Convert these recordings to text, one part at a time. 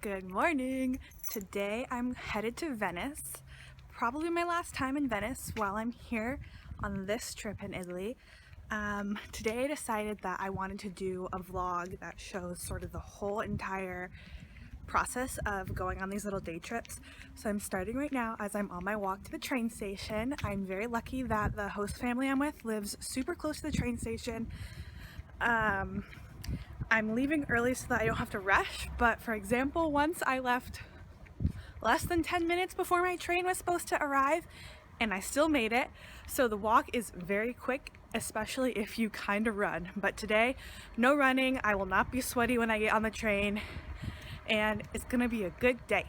Good morning! Today I'm headed to Venice, probably my last time in Venice while I'm here on this trip in Italy. Today I decided that I wanted to do a vlog that shows sort of the whole entire process of going on these little day trips. So I'm starting right now as I'm on my walk to the train station. I'm very lucky that the host family I'm with lives super close to the train station. I'm leaving early so that I don't have to rush, but for example, once I left less than 10 minutes before my train was supposed to arrive and I still made it. So the walk is very quick, especially if you kind of run. But today, no running. I will not be sweaty when I get on the train and it's gonna be a good day.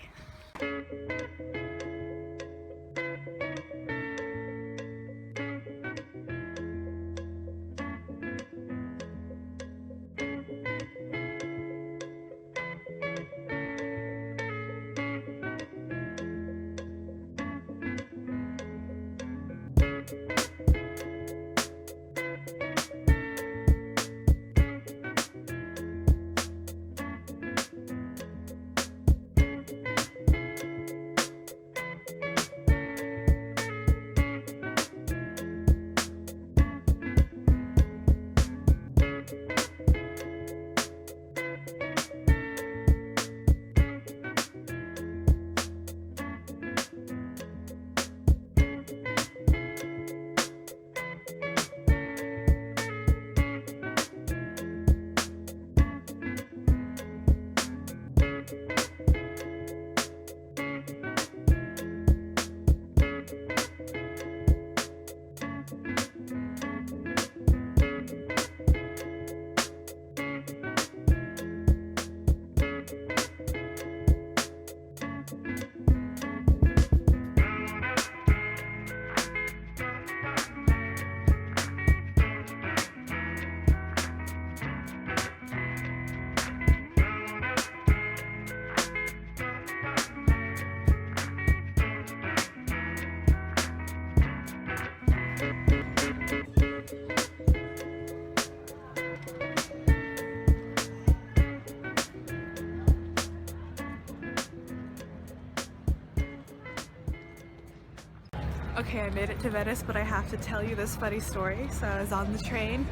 Okay, I made it to Venice, but I have to tell you this funny story. So I was on the train.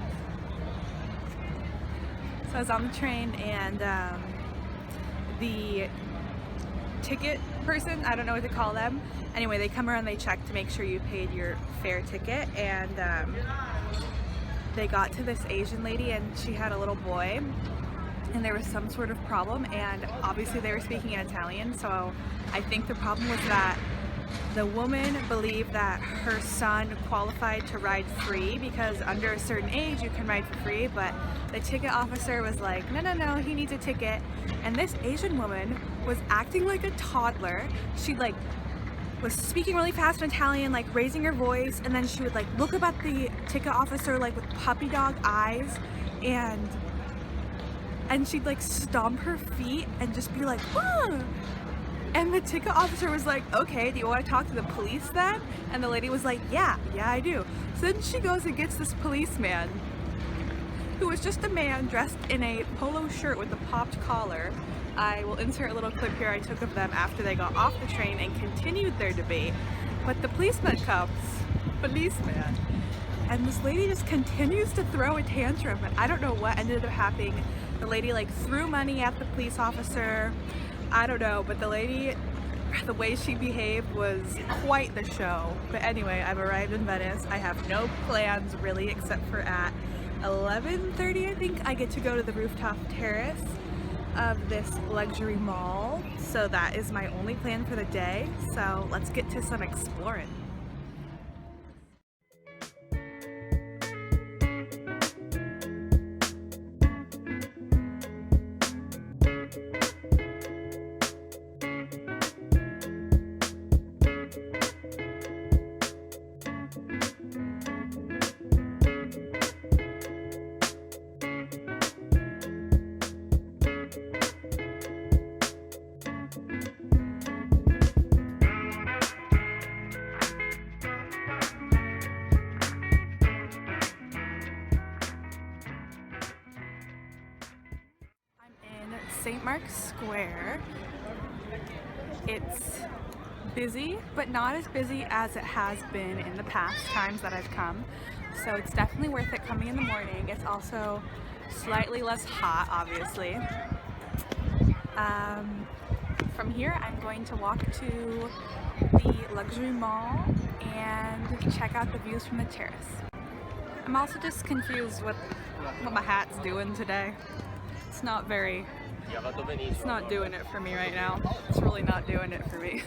And the ticket person, I don't know what to call them. Anyway, they come around, they check to make sure you paid your fare ticket, and they got to this Asian lady and she had a little boy and there was some sort of problem, and obviously they were speaking in Italian, so I think the problem was that the woman believed that her son qualified to ride free because under a certain age you can ride for free, but the ticket officer was like, no, he needs a ticket. And this Asian woman was acting like a toddler. She was speaking really fast in Italian, like raising her voice, and then she would look up at the ticket officer with puppy dog eyes, and she'd stomp her feet and just be like, "Whoa!" And the ticket officer was like, okay, do you want to talk to the police then? And the lady was like, yeah, I do. So then she goes and gets this policeman, who was just a man dressed in a polo shirt with a popped collar. I will insert a little clip here I took of them after they got off the train and continued their debate. But the policeman comes, and this lady just continues to throw a tantrum, and I don't know what ended up happening. The lady threw money at the police officer. I don't know, but the lady, the way she behaved was quite the show. But anyway, I've arrived in Venice. I have no plans really, except for at 11:30 I think I get to go to the rooftop terrace of this luxury mall. So that is my only plan for the day. So let's get to some exploring. St. Mark's Square. It's busy, but not as busy as it has been in the past times that I've come. So it's definitely worth it coming in the morning. It's also slightly less hot, obviously. From here, I'm going to walk to the luxury mall and check out the views from the terrace. I'm also just confused with what my hat's doing today. It's not doing it for me right now. It's really not doing it for me.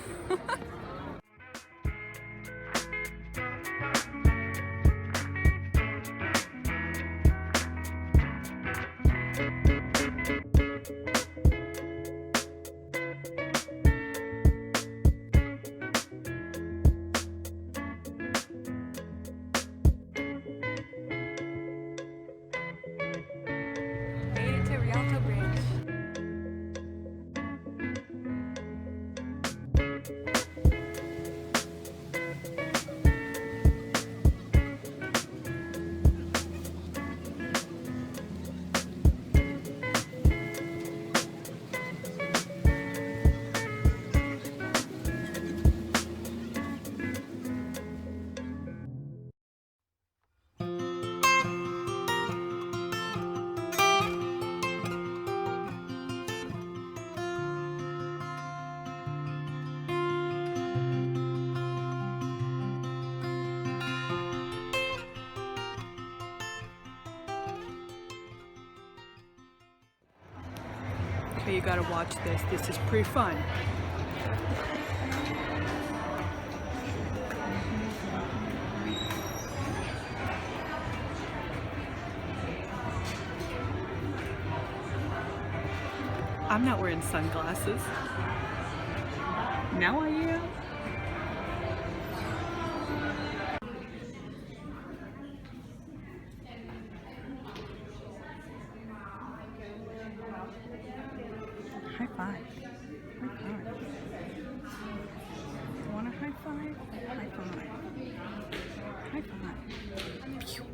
Okay, you gotta watch this. This is pretty fun. I'm not wearing sunglasses. Now I am. High five. High five. You want a high five? High five. High five. Pew.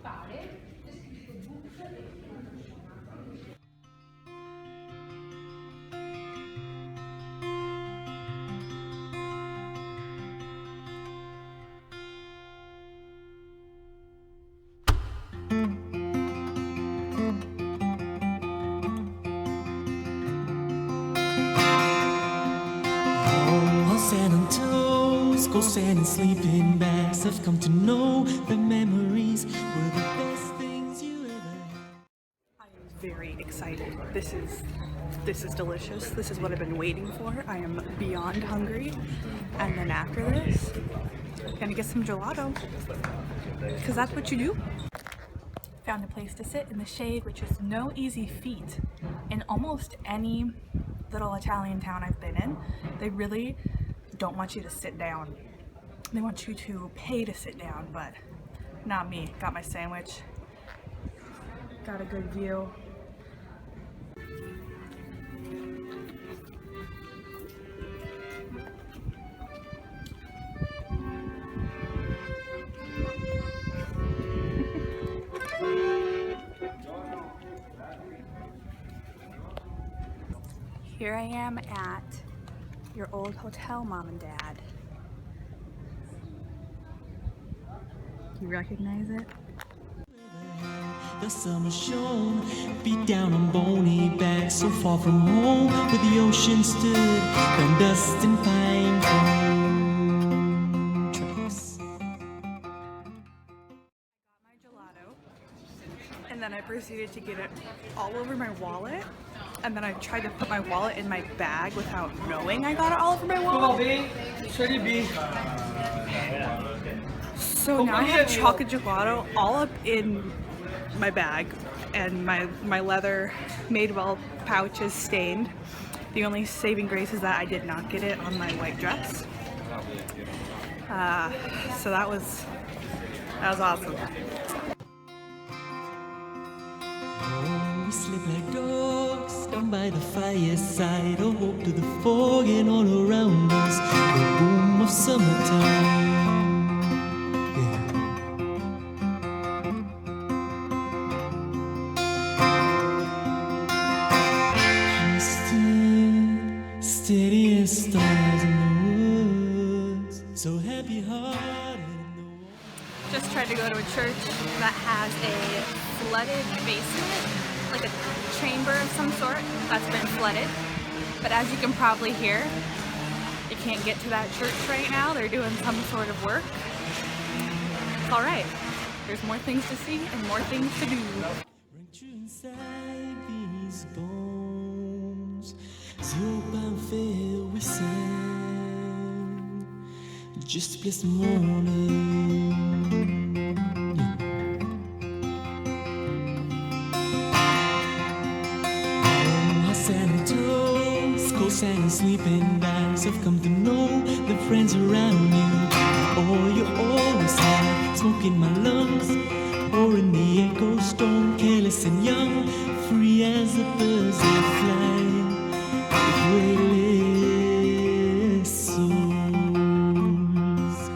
Go sand and sleeping bags. I've come to know the memories were the best things you ever had. I am very excited. This is delicious. This is what I've been waiting for. I am beyond hungry. And then after this, I'm gonna get some gelato. Because that's what you do. Found a place to sit in the shade, which is no easy feat. In almost any little Italian town I've been in, they really don't want you to sit down. They want you to pay to sit down, but not me. Got my sandwich, got a good view. Here I am at your old hotel, Mom and Dad. You recognize it? The summer shone, beat down on bony backs, so far from home, where the ocean stood, found dust and pine cone tracks. I got my gelato, and then I proceeded to get it all over my wallet. And then I tried to put my wallet in my bag without knowing I got it all over my wallet. So now I have chocolate gelato all up in my bag, and my leather Madewell pouch is stained. The only saving grace is that I did not get it on my white dress. So that was awesome. We sleep like dogs down by the fireside, awoke to the fog and all around us the boom of summertime. Just happy hearted. Just tried to go to a church that has a flooded basement, like a chamber of some sort that's been flooded. But as you can probably hear, you can't get to that church right now. They're doing some sort of work. It's alright. There's more things to see and more things to do. Bring true inside these bones. So unfair we sang. Just bless the morning. And sleeping bags have come to know the friends around you. Or you always have smoke in my lungs, or in the echo storm, careless and young, free as the birds that fly, weightless souls.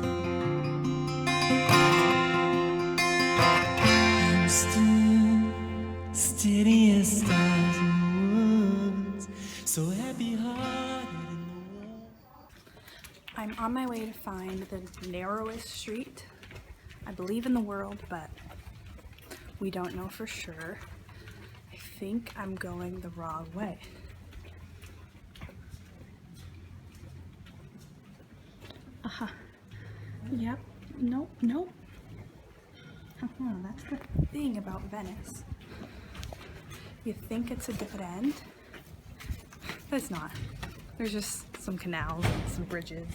I'm still steady as stars in the woods, so happy hearted. I'm on my way to find the narrowest street, I believe, in the world, but we don't know for sure. I think I'm going the wrong way. Yep. Nope. That's the thing about Venice. You think it's a dead end, but it's not. There's just some canals, some bridges,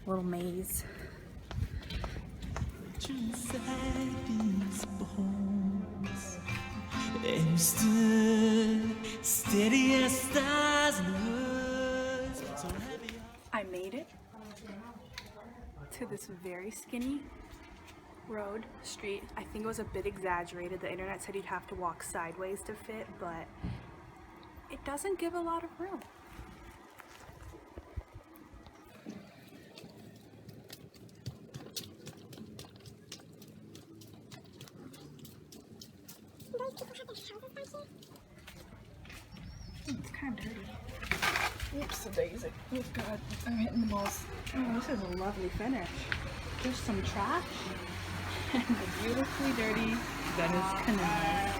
a little maze. Inside these bones, and stood steady as stars in the woods. So happy. I made it to this very skinny road, street. I think it was a bit exaggerated. The internet said you'd have to walk sideways to fit, but it doesn't give a lot of room. It's kind of dirty. Oops, a daisy. Oh god, I'm hitting the balls. Oh, this is a lovely finish. There's some trash and a beautifully dirty Venice canal.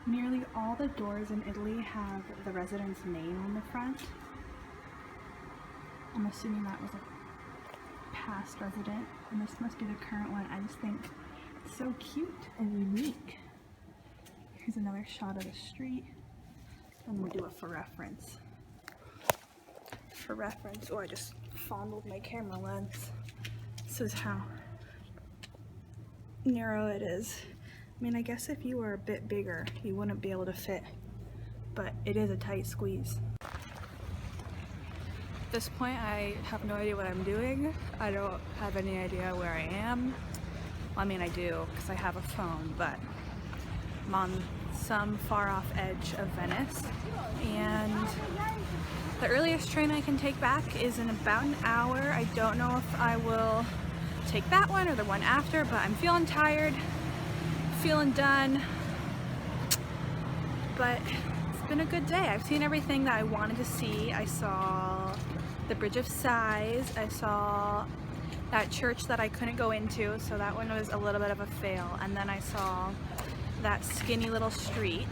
Nearly all the doors in Italy have the resident's name on the front. I'm assuming that was a past resident, and this must be the current one. I just think it's so cute and unique. Here's another shot of the street. I'm gonna do it for reference. Oh, I just fondled my camera lens. This is how narrow it is. I mean, I guess if you were a bit bigger, you wouldn't be able to fit, but it is a tight squeeze. At this point, I have no idea what I'm doing. I don't have any idea where I am. Well, I mean, I do, because I have a phone, but I'm on some far off edge of Venice, and the earliest train I can take back is in about an hour. I don't know if I will take that one or the one after, but I'm feeling tired, feeling done, but it's been a good day. I've seen everything that I wanted to see. I saw the Bridge of Sighs, I saw that church that I couldn't go into, so that one was a little bit of a fail, and then I saw that skinny little street,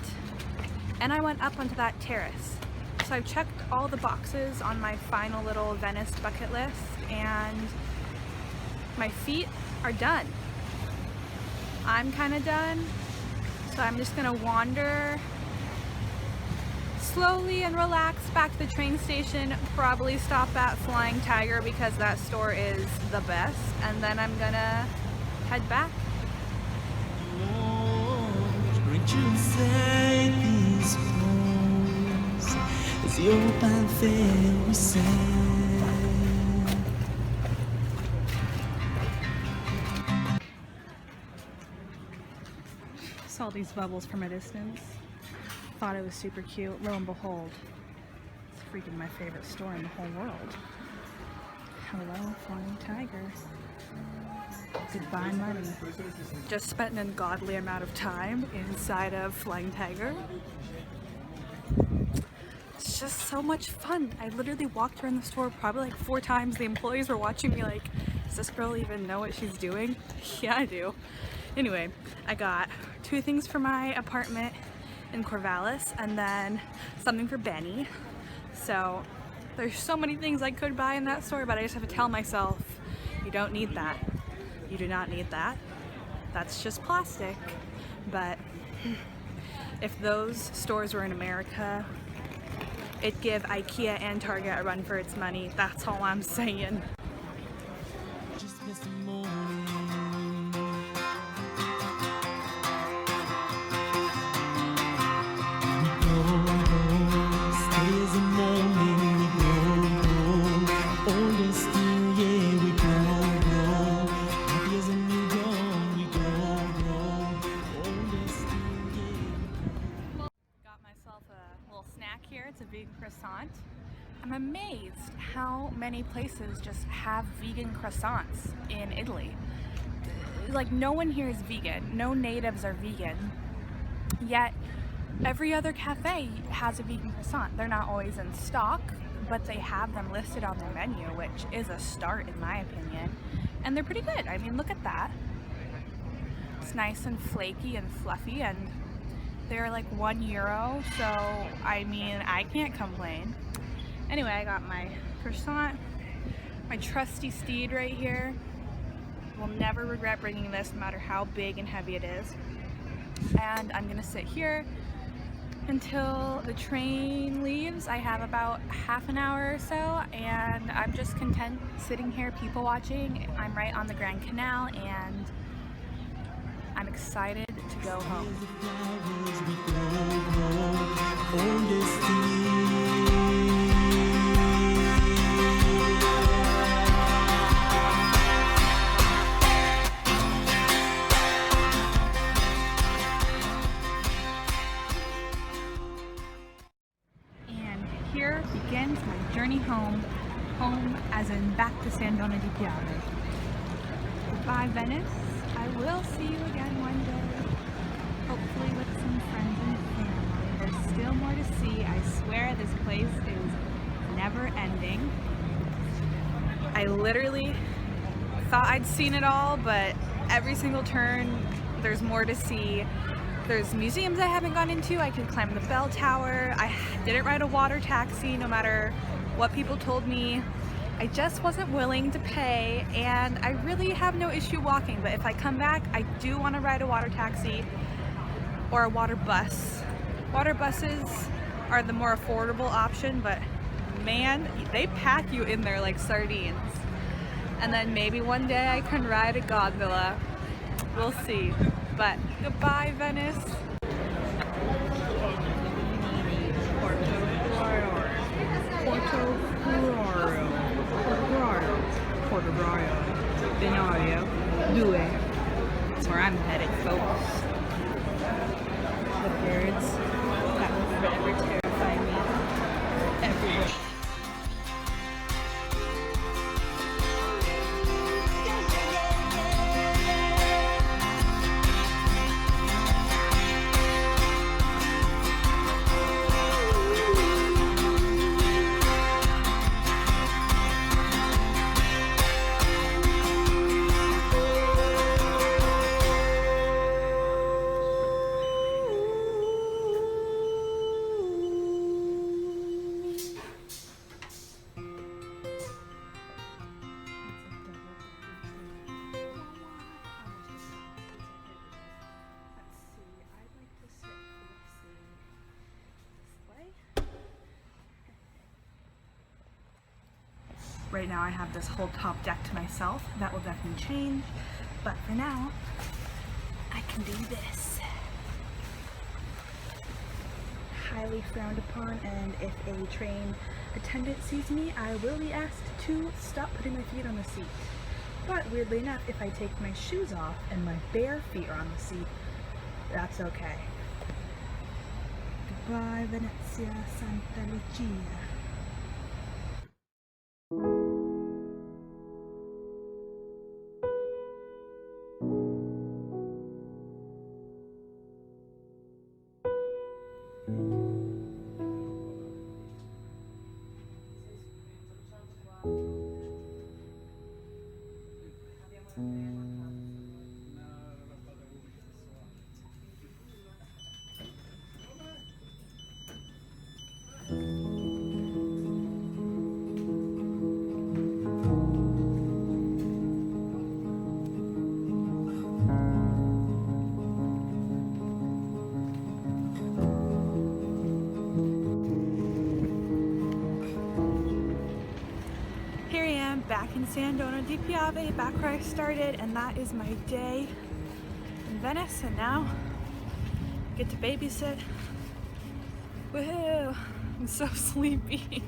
and I went up onto that terrace. So I've checked all the boxes on my final little Venice bucket list, and my feet are done. I'm kind of done, so I'm just gonna wander slowly and relax back to the train station, probably stop at Flying Tiger because that store is the best, and then I'm gonna head back. Reach inside these bones as the open fair we sang. Saw these bubbles from a distance. Thought it was super cute. Lo and behold, it's freaking my favorite store in the whole world. Hello, Flying Tiger. Goodbye, money. Just spent an ungodly amount of time inside of Flying Tiger. It's just so much fun. I literally walked around the store probably like 4 times. The employees were watching me like, does this girl even know what she's doing? Yeah, I do. Anyway, I got 2 things for my apartment in Corvallis and then something for Benny. So there's so many things I could buy in that store, but I just have to tell myself, you don't need that. You do not need that. That's just plastic. But if those stores were in America, it'd give IKEA and Target a run for its money. That's all I'm saying. Just miss the morning. We go, stay as the morning. We go, older still, yeah. We go, happy as a new dawn. We go, older still, yeah. Got myself a little snack here. It's a vegan croissant. I'm amazed how many places just have vegan croissants in Italy. Like, no one here is vegan. No natives are vegan. Yet every other cafe has a vegan croissant. They're not always in stock, but they have them listed on their menu, which is a start in my opinion. And they're pretty good. I mean, look at that. It's nice and flaky and fluffy, and they're like €1, so I mean, I can't complain. Anyway, I got my croissant, my trusty steed right here. Will never regret bringing this, no matter how big and heavy it is. And I'm gonna sit here until the train leaves. I have about half an hour or so, and I'm just content sitting here people watching. I'm right on the Grand Canal, and I'm excited to go home. And here begins my journey home. Home as in back to San Dono di Piave. Goodbye, Venice. I will see you again one day, hopefully with some friends and family. There's still more to see. I swear this place is never ending. I literally thought I'd seen it all, but every single turn there's more to see. There's museums I haven't gone into. I could climb the bell tower. I didn't ride a water taxi no matter what people told me. I just wasn't willing to pay, and I really have no issue walking, but if I come back, I do want to ride a water taxi or a water bus. Water buses are the more affordable option, but man, they pack you in there like sardines. And then maybe one day I can ride a gondola. We'll see. But goodbye, Venice. Binario 2. That's where I'm headed, folks. The birds that will forever terrify me everywhere. Right now I have this whole top deck to myself. That will definitely change, but for now, I can do this. Highly frowned upon, and if a train attendant sees me, I will be asked to stop putting my feet on the seat. But weirdly enough, if I take my shoes off and my bare feet are on the seat, that's okay. Goodbye, Venezia, Santa Lucia. San Dono di Piave, back where I started, and that is my day in Venice, and now I get to babysit. Woohoo! I'm so sleepy.